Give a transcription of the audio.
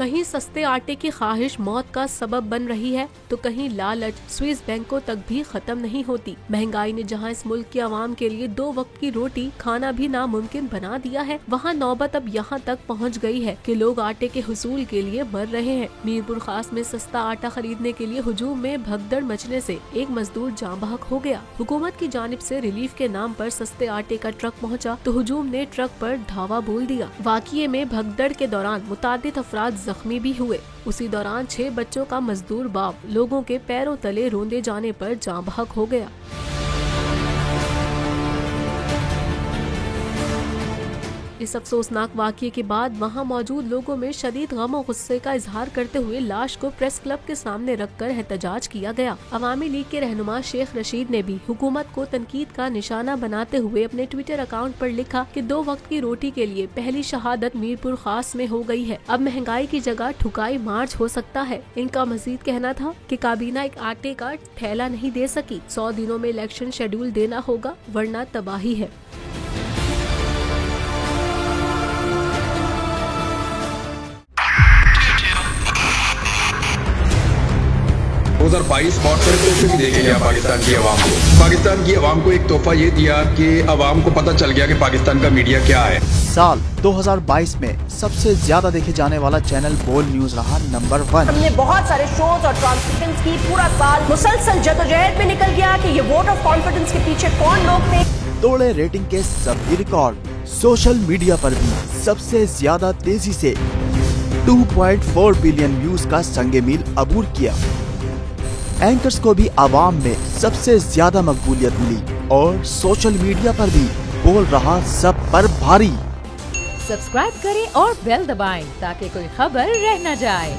कहीं सस्ते आटे की ख्वाहिश मौत का सबब बन रही है तो कहीं लालच स्विस बैंकों तक भी खत्म नहीं होती। महंगाई ने जहां इस मुल्क के आवाम के लिए 2 वक्त की रोटी खाना भी नामुमकिन बना दिया है, वहां नौबत अब यहां तक पहुंच गई है कि लोग आटे के हुसूल के लिए मर रहे हैं। मीरपुर खास में सस्ता आटा खरीदने के लिए हुजूम में भगदड़ मचने से एक मजदूर जाँ बहक हो गया। हुकूमत की जानिब से रिलीफ के नाम पर सस्ते आटे का ट्रक पहुंचा तो हुजूम ने ट्रक पर धावा बोल दिया। वाक़ये में भगदड़ के दौरान मुतादिद अफराद जख्मी भी हुए। उसी दौरान 6 बच्चों का मजदूर बाप लोगों के पैरों तले रोंदे जाने पर जाँ बहक हो गया। इस अफसोसनाक वाक़ये के बाद वहां मौजूद लोगों में शदीद गम और गुस्से का इजहार करते हुए लाश को प्रेस क्लब के सामने रखकर एहतजाज किया गया। अवामी लीग के रहनुमा शेख रशीद ने भी हुकूमत को तनकीद का निशाना बनाते हुए अपने ट्विटर अकाउंट पर लिखा कि 2 वक्त की रोटी के लिए पहली शहादत मीरपुर खास में हो गई है। अब महंगाई की जगह ठुकाई मार्च हो सकता है। इनका मजीद कहना था कि काबीना एक आटे का थैला नहीं दे सकी। 100 दिनों में इलेक्शन शेड्यूल देना होगा वरना तबाही है। 2022 बहुत बड़े तोहफे भी देके गया पाकिस्तान की आवाम को। पाकिस्तान की आवाम को एक तोहफा ये दिया कि आवाम को पता चल गया कि पाकिस्तान का मीडिया क्या है। साल 2022 में सबसे ज्यादा देखे जाने वाला चैनल बोल न्यूज रहा नंबर 1। हमने बहुत सारे शोज और ट्रांसमिशंस की। पूरा साल मुसलसल जदोजहद में निकल गया कि ये वोट ऑफ कॉन्फिडेंस के पीछे कौन लोग थे। तोड़े रेटिंग के सभी रिकॉर्ड। सोशल मीडिया पर भी सबसे ज्यादा तेजी से 2.4 बिलियन व्यूज का संगे मील अबूर किया। एंकर्स को भी आवाम में सबसे ज्यादा मकबूलियत मिली और सोशल मीडिया पर भी बोल रहा सब पर भारी। सब्सक्राइब करें और बेल दबाएं ताकि कोई खबर रह न जाए।